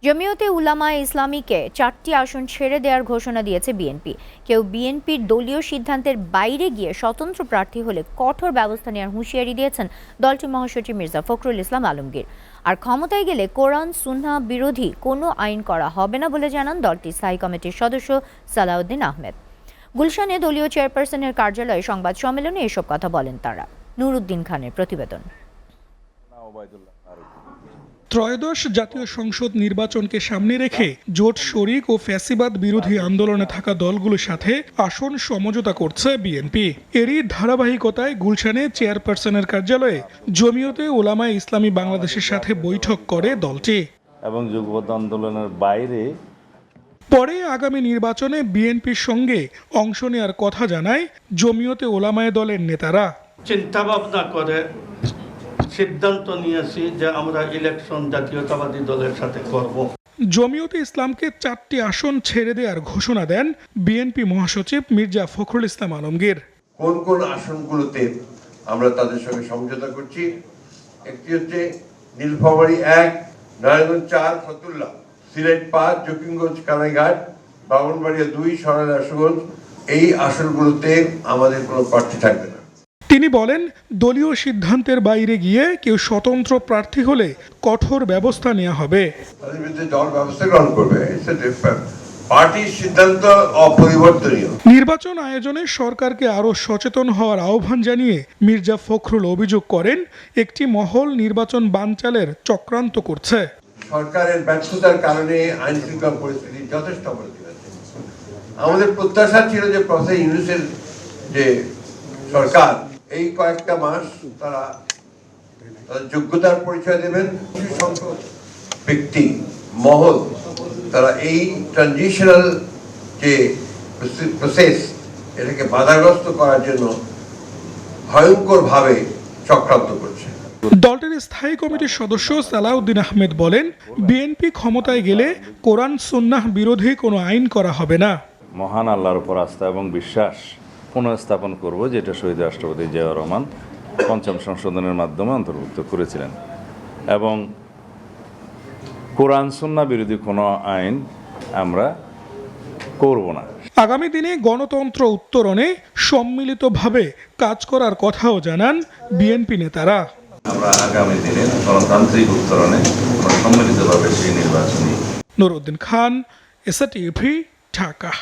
জমিয়তে উলামায়ে ইসলামীকে 4টি আসন ছেড়ে দেওয়ার ঘোষণা দিয়েছে বিএনপি। কেউ বিএনপির দলীয় সিদ্ধান্তের বাইরে গিয়ে স্বতন্ত্র প্রার্থী হলে কঠোর ব্যবস্থা নেওয়ার হুঁশিয়ারি দিয়েছেন দলটির মহাসচিব মির্জা ফখরুল ইসলাম আলমগীর। আর ক্ষমতায় গেলে কোরআন সুন্নাহ বিরোধী কোনো আইন করা হবে না বলে জানান দলটির স্থায়ী কমিটির সদস্য সালাউদ্দিন আহমেদ। গুলশানে দলীয় চেয়ারপারসনের কার্যালয়ে সংবাদ সম্মেলনে এসব কথা বলেন তারা। নুরুদ্দিন খানের প্রতিবেদন। ত্রয়োদশ জাতীয় সংসদ নির্বাচনকে সামনে রেখে জোট শরিক ও ফ্যাসিবাদ বিরোধী আন্দোলনে থাকা দলগুলোর সাথে আসন সমঝোতা করছে বিএনপি। এরই ধারাবাহিকতায় গুলশানে চেয়ারপারসনের কার্যালয়ে জমিয়তে উলামায়ে ইসলামী বাংলাদেশের সাথে বৈঠক করে দলটি এবং যুগপৎ আন্দোলনের বাইরে পরে আগামী নির্বাচনে বিএনপির সঙ্গে অংশ নেওয়ার কথা জানায় জমিয়তে উলামায়ে দলের নেতারা। চিন্তা ভাবনা করে সিদ্ধান্ত নিয়েছি যে আমরা ইলেকশন জাতীয়তাবাদী দলের সাথে করব। জমিয়তে ইসলামকে 4টি আসন ছেড়ে দেওয়ার ঘোষণা দেন বিএনপি মহাসচিব মির্জা ফখরুল ইসলাম আলমগীর। কোন কোন আসনগুলোতে আমরা তাদের সঙ্গে সমঝোতা করছি, একটি হচ্ছে নীলফামারী 1, নারায়ণগঞ্জ 4, ফতুল্লা, সিলেট 5, জকিগঞ্জ কানাইঘাট, ব্রাহ্মণবাড়িয়া 2, সরাইল আশুগঞ্জ। এই আসনগুলোতে আমাদের কোনো প্রার্থী থাকবে না। তিনি বলেন, দলীয় সিদ্ধান্তের বাইরে গিয়ে কেউ স্বতন্ত্র প্রার্থী হলে কঠোর ব্যবস্থা নেওয়া হবে। তাদের বিরুদ্ধে দল ব্যবস্থা গ্রহণ করবে। পার্টির সিদ্ধান্ত অপরিবর্তনীয়। নির্বাচন আয়োজনে সরকারকে আরও সচেতন হওয়ার আহ্বান জানিয়ে মির্জা ফখরুল অভিযোগ করেন, একটি মহল নির্বাচন বানচালের চক্রান্ত করছে। সরকারের ব্যর্থতার কারণে আইন শৃঙ্খলা পরিস্থিতি যথেষ্ট অবনতি হয়েছে। আমাদের প্রত্যাশা ছিল যে প্রফেসর ইউনূসের যে সরকার এই কয়েকটা মাস তারা যোগ্যতার পরিচয় দেবেন। কিছু সংখ্যক ব্যক্তি মহল তারা এই ট্রানজিশনাল যে প্রসেস এটাকে বাধাগ্রস্ত করার জন্য ভয়ঙ্করভাবে চক্রান্ত করছে। দলটির স্থায়ী কমিটির সদস্য সালাউদ্দিন আহমেদ বলেন, বিএনপি ক্ষমতায় গেলে কোরআন সুন্নাহ বিরোধী কোনো আইন করা হবে না। মহান আল্লাহর উপর আস্থা এবং বিশ্বাস পুনঃস্থাপন করব, যেটা শহীদ রাষ্ট্রপতি জিয়াউর রহমান 5ম সংশোধনের মাধ্যমে অন্তর্ভুক্ত করেছিলেন, এবং কোরআন সুন্নাহ বিরোধী কোনো আইন আমরা করব না। আগামী দিনে গণতন্ত্র উত্তরণে সম্মিলিতভাবে কাজ করার কথাও জানান বিএনপি নেতারা। আমরা আগামী দিনে গণতান্ত্রিক উত্তরণে সম্মিলিতভাবে সেই নির্বাচনী। নুরুদ্দিন খান, এসএটিভি, ঢাকা।